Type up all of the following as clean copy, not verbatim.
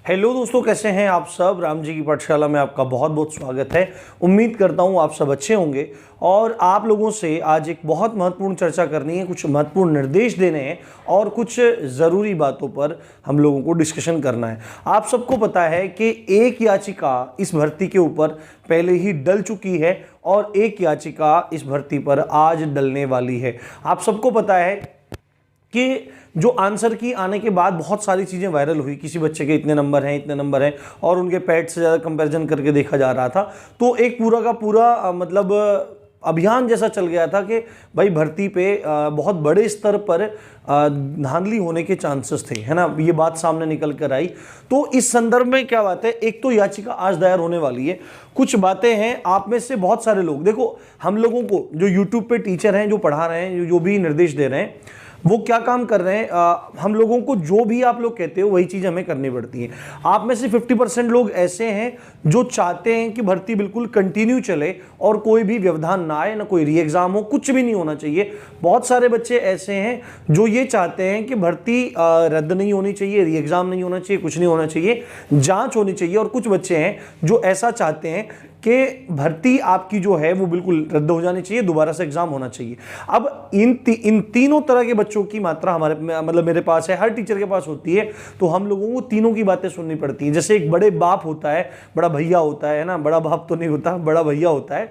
Hello दोस्तों, कैसे हैं आप सब। राम जी की पाठशाला में आपका बहुत बहुत स्वागत है। उम्मीद करता हूं आप सब अच्छे होंगे और आप लोगों से आज एक बहुत महत्वपूर्ण चर्चा करनी है, कुछ महत्वपूर्ण निर्देश देने हैं और कुछ ज़रूरी बातों पर हम लोगों को डिस्कशन करना है। आप सबको पता है कि एक याचिका इस भर्ती के ऊपर पहले ही डल चुकी है और एक याचिका इस भर्ती पर आज डलने वाली है। आप सबको पता है कि जो आंसर की आने के बाद बहुत सारी चीज़ें वायरल हुई, किसी बच्चे के इतने नंबर हैं और उनके पैट से ज़्यादा कंपैरिजन करके देखा जा रहा था। तो एक पूरा का पूरा मतलब अभियान जैसा चल गया था कि भाई भर्ती पे बहुत बड़े स्तर पर धांधली होने के चांसेस थे, है ना। ये बात सामने निकल कर आई। तो इस संदर्भ में क्या बात है, एक तो याचिका आज दायर होने वाली है। कुछ बातें हैं, आप में से बहुत सारे लोग, देखो हम लोगों को जो यूट्यूब पे टीचर हैं, जो पढ़ा रहे हैं, जो भी निर्देश दे रहे हैं, वो क्या काम कर रहे हैं, हम लोगों को जो भी आप लोग कहते हो वही चीज़ हमें करनी पड़ती है। आप में से 50% लोग ऐसे हैं जो चाहते हैं कि भर्ती बिल्कुल कंटिन्यू चले और कोई भी व्यवधान ना आए, ना कोई री एग्ज़ाम हो, कुछ भी नहीं होना चाहिए। बहुत सारे बच्चे ऐसे हैं जो ये चाहते हैं कि भर्ती रद्द नहीं होनी चाहिए, री एग्ज़ाम नहीं होना चाहिए, कुछ नहीं होना चाहिए, जाँच होनी चाहिए। और कुछ बच्चे हैं जो ऐसा चाहते हैं कि भर्ती आपकी जो है वो बिल्कुल रद्द हो जानी चाहिए, दोबारा से एग्जाम होना चाहिए। अब इन तीनों तरह के बच्चों की मात्रा हमारे मतलब मेरे पास है, हर टीचर के पास होती है। तो हम लोगों को तीनों की बातें सुननी पड़ती हैं। जैसे एक बड़े बाप होता है, बड़ा भैया होता है ना, बड़ा बाप तो नहीं होता, बड़ा भैया होता है।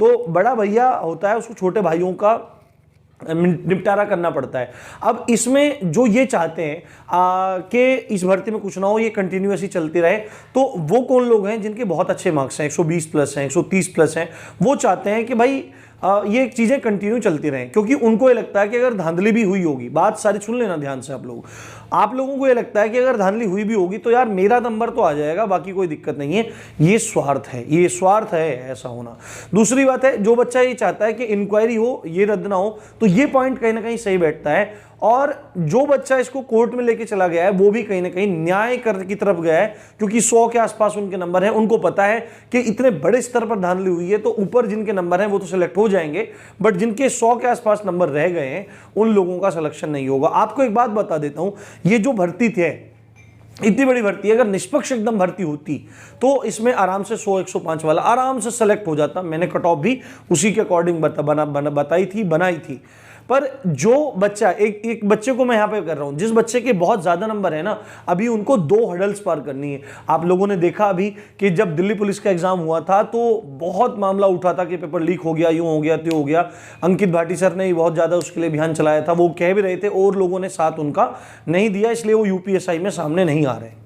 तो बड़ा भैया होता है, उसको छोटे भाइयों का निपटारा करना पड़ता है। अब इसमें जो ये चाहते हैं कि इस भर्ती में कुछ ना हो, ये कंटिन्यूअसली चलती रहे, तो वो कौन लोग हैं जिनके बहुत अच्छे मार्क्स हैं, 120 प्लस हैं, 130 प्लस हैं, वो चाहते हैं कि भाई ये चीज़ें कंटिन्यू चलती रहें। क्योंकि उनको ये लगता है कि अगर धांधली भी हुई होगी, बात सारी सुन लेना ध्यान से आप लोगों को ये लगता है कि अगर धांधली हुई भी होगी तो यार मेरा नंबर तो आ जाएगा, बाकी कोई दिक्कत नहीं है। ये स्वार्थ है ऐसा होना। दूसरी बात है, जो बच्चा ये चाहता है कि इंक्वायरी हो, ये रद्द ना हो, तो ये पॉइंट कहीं ना कहीं सही बैठता है। और जो बच्चा इसको कोर्ट में लेके चला गया है वो भी कहीं ना कहीं न्याय कर की तरफ गया है, क्योंकि 100 के आसपास उनके नंबर हैं। उनको पता है कि इतने बड़े स्तर पर धांधली हुई है तो ऊपर जिनके नंबर हैं वो तो सिलेक्ट हो जाएंगे, बट जिनके 100 के आसपास नंबर रह गए हैं उन लोगों का सिलेक्शन नहीं होगा। आपको एक बात बता देता हूं, ये जो भर्ती थी, इतनी बड़ी भर्ती, अगर निष्पक्ष एकदम भर्ती होती तो इसमें आराम से 100-105 वाला आराम से सेलेक्ट हो जाता। मैंने कट ऑफ भी उसी के अकॉर्डिंग बनाई थी। पर जो बच्चा, एक बच्चे को मैं यहां पे कर रहा हूं, जिस बच्चे के बहुत ज्यादा नंबर है ना, अभी उनको 2 हर्डल्स पार करनी है। आप लोगों ने देखा अभी कि जब दिल्ली पुलिस का एग्जाम हुआ था तो बहुत मामला उठा था कि पेपर लीक हो गया, यूं हो गया, त्यों हो गया। अंकित भाटी सर ने बहुत ज्यादा उसके लिए अभियान चलाया था, वो कह भी रहे थे और लोगों ने साथ उनका नहीं दिया, इसलिए वो यूपीएसआई में सामने नहीं आ रहे।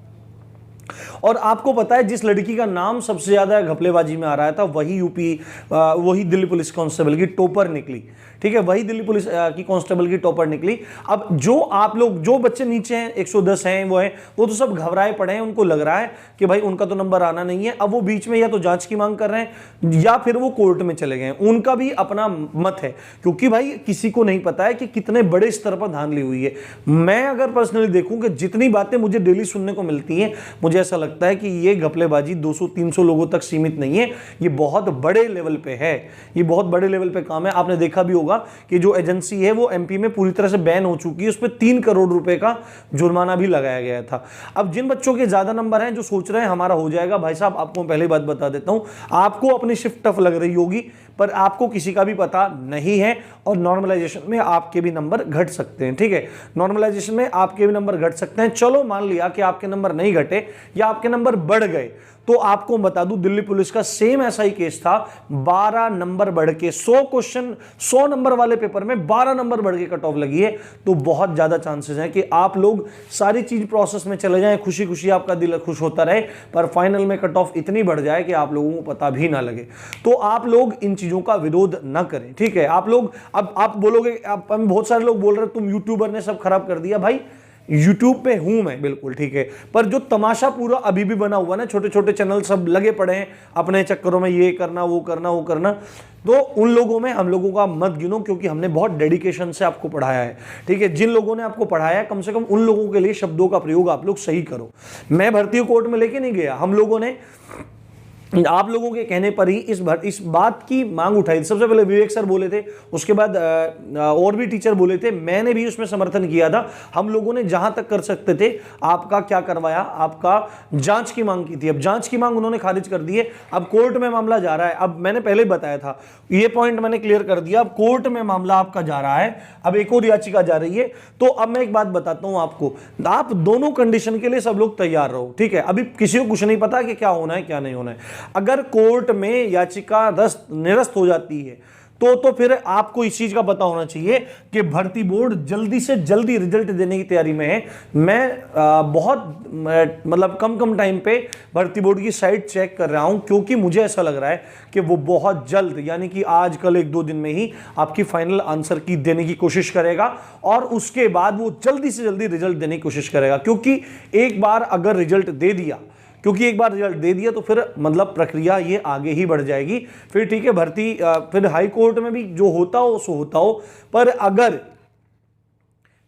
और आपको पता है जिस लड़की का नाम सबसे ज्यादा घपलेबाजी में आ रहा था वही दिल्ली पुलिस कांस्टेबल की टॉपर निकली। ठीक है, वही दिल्ली पुलिस की कांस्टेबल की टॉपर निकली। अब जो आप लोग, जो बच्चे नीचे हैं 110 हैं, वो तो सब घबराए पड़े हैं। उनको लग रहा है कि भाई उनका तो नंबर आना नहीं है। अब वो बीच में या तो जांच की मांग कर रहे हैं या फिर वो कोर्ट में चले गए। उनका भी अपना मत है, क्योंकि भाई किसी को नहीं पता है कि कितने बड़े स्तर पर धांधली हुई है। मैं अगर पर्सनली देखूं कि जितनी बातें मुझे डेली सुनने को मिलती हैं, मुझे ऐसा लगता है कि ये घपलेबाजी 200-300 लोगों तक सीमित नहीं है, ये बहुत बड़े लेवल पे है, ये बहुत बड़े लेवल पे काम है। आपने देखा भी होगा कि जो एजेंसी है वो एमपी में पूरी तरह से बैन हो चुकी है, उस पर 3 करोड़ रुपए का जुर्माना भी लगाया गया था। अब जिन बच्चों के ज्यादा नंबर हैं, जो सोच रहे हैं हमारा हो जाएगा, भाई साहब आपको पहले बात बता देता हूं, आपको अपनी शिफ्ट टफ लग रही होगी, पर आपको किसी का भी पता नहीं है। और नॉर्मलाइजेशन में आपके भी नंबर घट सकते हैं। ठीक है, नॉर्मलाइजेशन में आपके भी नंबर घट सकते हैं। चलो मान लिया कि आपके नंबर नहीं घटे या आपके नंबर बढ़ गए, तो आपको बता दूं दिल्ली पुलिस का सेम ऐसा ही केस था। 12 नंबर बढ़ के 100 नंबर वाले पेपर में 12 नंबर बढ़ के कट ऑफ लगी है। तो बहुत ज्यादा चांसेस हैं कि आप लोग सारी चीज प्रोसेस में चले जाएं, खुशी खुशी आपका दिल खुश होता रहे, पर फाइनल में कट ऑफ इतनी बढ़ जाए कि आप लोगों को पता भी ना लगे। तो आप लोग इन चीजों का विरोध ना करें। ठीक है, आप लोग, अब आप बोलोगे, बहुत सारे लोग बोल रहे तुम यूट्यूबर ने सब खराब कर दिया। भाई यूट्यूब पे हूं मैं, बिल्कुल ठीक है, पर जो तमाशा पूरा अभी भी बना हुआ ना, छोटे छोटे चैनल सब लगे पड़े हैं अपने चक्करों में, ये करना वो करना, तो उन लोगों में हम लोगों का मत गिनो, क्योंकि हमने बहुत डेडिकेशन से आपको पढ़ाया है। ठीक है, जिन लोगों ने आपको पढ़ाया है, कम से कम उन लोगों के लिए शब्दों का प्रयोग आप लोग सही करो। मैं भर्ती कोर्ट में लेके नहीं गया, हम लोगों ने आप लोगों के कहने पर ही इस बात की मांग उठाई। सबसे पहले विवेक सर बोले थे, उसके बाद और भी टीचर बोले थे, मैंने भी उसमें समर्थन किया था। हम लोगों ने जहां तक कर सकते थे आपका क्या करवाया, आपका जांच की मांग की थी। अब जांच की मांग उन्होंने खारिज कर दी है। अब कोर्ट में मामला जा रहा है। अब मैंने पहले ही बताया था, ये पॉइंट मैंने क्लियर कर दिया। अब कोर्ट में मामला आपका जा रहा है, अब एक और याचिका जा रही है। तो अब मैं एक बात बताता हूं आपको, आप दोनों कंडीशन के लिए सब लोग तैयार रहो, ठीक है। अभी किसी को कुछ नहीं पता कि क्या होना है क्या नहीं होना है। अगर कोर्ट में याचिका निरस्त हो जाती है तो फिर आपको इस चीज का पता होना चाहिए कि भर्ती बोर्ड जल्दी से जल्दी रिजल्ट देने की तैयारी में है। मैं बहुत मतलब कम टाइम पे भर्ती बोर्ड की साइट चेक कर रहा हूं, क्योंकि मुझे ऐसा लग रहा है कि वो बहुत जल्द, यानी कि आज कल 1-2 दिन में ही आपकी फाइनल आंसर की देने की कोशिश करेगा और उसके बाद वो जल्दी से जल्दी रिजल्ट देने की कोशिश करेगा। क्योंकि एक बार अगर रिजल्ट दे दिया तो फिर मतलब प्रक्रिया ये आगे ही बढ़ जाएगी। फिर ठीक है, भर्ती फिर हाई कोर्ट में भी जो होता हो सो होता हो, पर अगर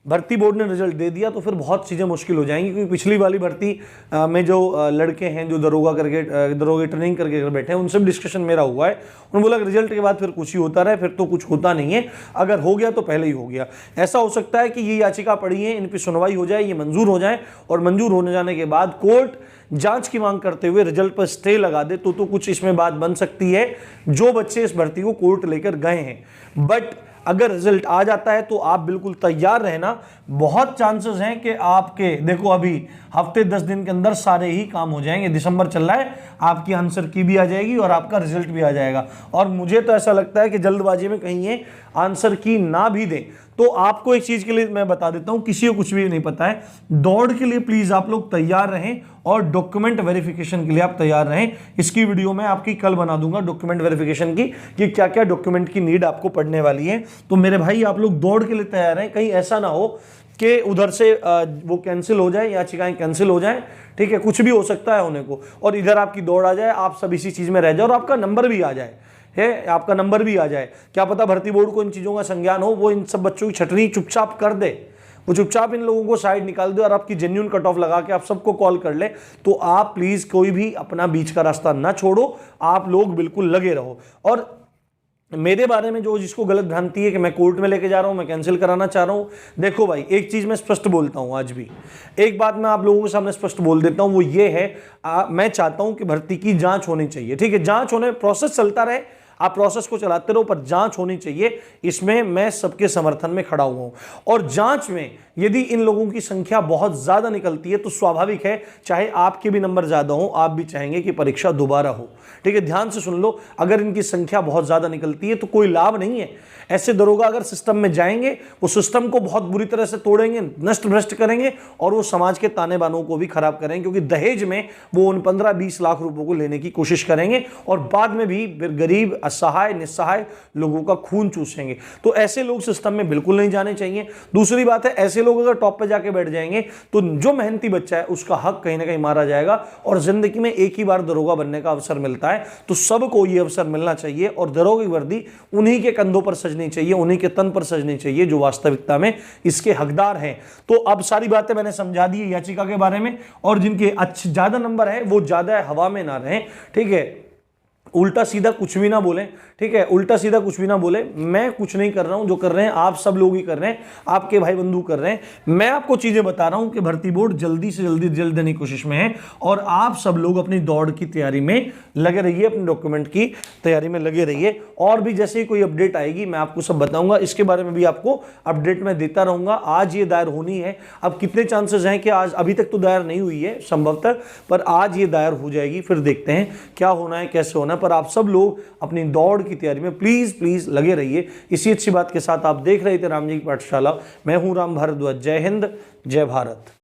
भर्ती बोर्ड ने रिजल्ट दे दिया तो फिर बहुत चीज़ें मुश्किल हो जाएंगी। क्योंकि पिछली वाली भर्ती में जो लड़के हैं जो दरोगा ट्रेनिंग करके बैठे हैं, उनसे भी डिस्कशन मेरा हुआ है। उन्होंने बोला कि रिजल्ट के बाद फिर कुछ ही होता रहे, फिर तो कुछ होता नहीं है। अगर हो गया तो पहले ही हो गया। ऐसा हो सकता है कि ये याचिका पड़ी है, इन पर सुनवाई हो जाए, ये मंजूर हो जाए, और मंजूर होने जाने के बाद कोर्ट जांच की मांग करते हुए रिजल्ट पर स्टे लगा दे तो कुछ इसमें बात बन सकती है, जो बच्चे इस भर्ती को कोर्ट लेकर गए हैं। बट अगर रिजल्ट आ जाता है तो आप बिल्कुल तैयार रहना। बहुत चांसेस हैं कि आपके, देखो अभी हफ्ते 10 दिन के अंदर सारे ही काम हो जाएंगे। दिसंबर चल रहा है, आपकी आंसर की भी आ जाएगी और आपका रिजल्ट भी आ जाएगा। और मुझे तो ऐसा लगता है कि जल्दबाजी में कहीं ये आंसर की ना भी दें। तो आपको एक चीज के लिए मैं बता देता हूं, किसी को कुछ भी नहीं पता है, दौड़ के लिए प्लीज आप लोग तैयार रहें और डॉक्यूमेंट वेरिफिकेशन के लिए आप तैयार रहें। इसकी वीडियो मैं आपकी कल बना दूंगा डॉक्यूमेंट वेरिफिकेशन की, कि क्या क्या डॉक्यूमेंट की नीड आपको पड़ने वाली है। तो मेरे भाई आप लोग दौड़ के लिए तैयार हैं, कहीं ऐसा ना हो कि उधर से वो कैंसिल हो जाए, याचिकाएं कैंसिल हो जाए, ठीक है, कुछ भी हो सकता है होने को, और इधर आपकी दौड़ आ जाए, आप सब इसी चीज में रह जाए और आपका नंबर भी आ जाए, है आपका नंबर भी आ जाए। क्या पता भर्ती बोर्ड को इन चीजों का संज्ञान हो, वो इन सब बच्चों की छटनी चुपचाप कर दे, वो चुपचाप इन लोगों को साइड निकाल दे और आपकी जेन्युइन कट ऑफ लगा के आप सबको कॉल कर ले। तो आप प्लीज कोई भी अपना बीच का रास्ता ना छोड़ो, आप लोग बिल्कुल लगे रहो। और मेरे बारे में जो जिसको गलत भ्रांति है कि मैं कोर्ट में लेके जा रहा हूं, मैं कैंसिल कराना चाह रहा हूं, देखो भाई एक चीज मैं स्पष्ट बोलता हूं, आज भी एक बात मैं आप लोगों के सामने स्पष्ट बोल देता हूं, वो ये है मैं चाहता हूं कि भर्ती की जांच होनी चाहिए, ठीक है, जांच होने, प्रोसेस चलता रहे, आप प्रोसेस को चलाते रहो, पर जांच होनी चाहिए। इसमें मैं सबके समर्थन में खड़ा हुआ हूं। और जांच में यदि इन लोगों की संख्या बहुत ज्यादा निकलती है तो स्वाभाविक है, चाहे आपके भी नंबर ज्यादा हो, आप भी चाहेंगे कि परीक्षा दोबारा हो, ठीक है। ध्यान से सुन लो, अगर इनकी संख्या बहुत ज्यादा निकलती है तो कोई लाभ नहीं है। ऐसे दरोगा अगर सिस्टम में जाएंगे, वो सिस्टम को बहुत बुरी तरह से तोड़ेंगे, नष्ट भ्रष्ट करेंगे, और वो समाज के ताने बानों को भी खराब करेंगे, क्योंकि दहेज में वो उन 15-20 लाख रुपए को लेने की कोशिश करेंगे और बाद में भी गरीब, असहाय, निस्सहाय लोगों का खून चूसेंगे। तो ऐसे लोग सिस्टम में बिल्कुल नहीं जाने चाहिए। दूसरी बात है, ऐसे लोग अगर टॉप पे जाके बैठ जाएंगे तो जो मेहनती बच्चा है उसका हक कहीं ना कहीं मारा जाएगा। और जिंदगी में एक ही बार दरोगा बनने का अवसर मिलता है, तो सबको ये अवसर मिलना चाहिए। और दरोगा की वर्दी उन्हीं के कंधों पर सजनी चाहिए, उन्हीं के तन पर सजनी चाहिए जो वास्तविकता में इसके हकदार हैं। तो अब सारी बातें मैंने समझा दी याचिका के बारे में, और जिनके अच्छे ज्यादा नंबर है वो ज्यादा हवा में ना रहें, ठीक है, उल्टा सीधा कुछ भी ना बोलें, ठीक है, उल्टा सीधा कुछ भी ना बोले। मैं कुछ नहीं कर रहा हूं, जो कर रहे हैं आप सब लोग ही कर रहे हैं, आपके भाई बंधु कर रहे हैं। मैं आपको चीजें बता रहा हूं कि भर्ती बोर्ड जल्दी से जल्दी रिजल्ट देने की कोशिश में है, और आप सब लोग अपनी दौड़ की तैयारी में लगे रहिए, अपने डॉक्यूमेंट की तैयारी में लगे रहिए। और भी जैसे ही कोई अपडेट आएगी मैं आपको सब बताऊंगा, इसके बारे में भी आपको अपडेट मैं देता रहूंगा। आज ये दायर होनी है, अब कितने चांसेस हैं कि आज, अभी तक तो दायर नहीं हुई है संभवतः, पर आज ये दायर हो जाएगी, फिर देखते हैं क्या होना है कैसे होना है। पर आप सब लोग अपनी दौड़ की तैयारी में प्लीज लगे रहिए। इसी अच्छी बात के साथ आप देख रहे थे राम जी की पाठशाला। मैं हूं राम भारद्वाज। जय हिंद, जय भारत।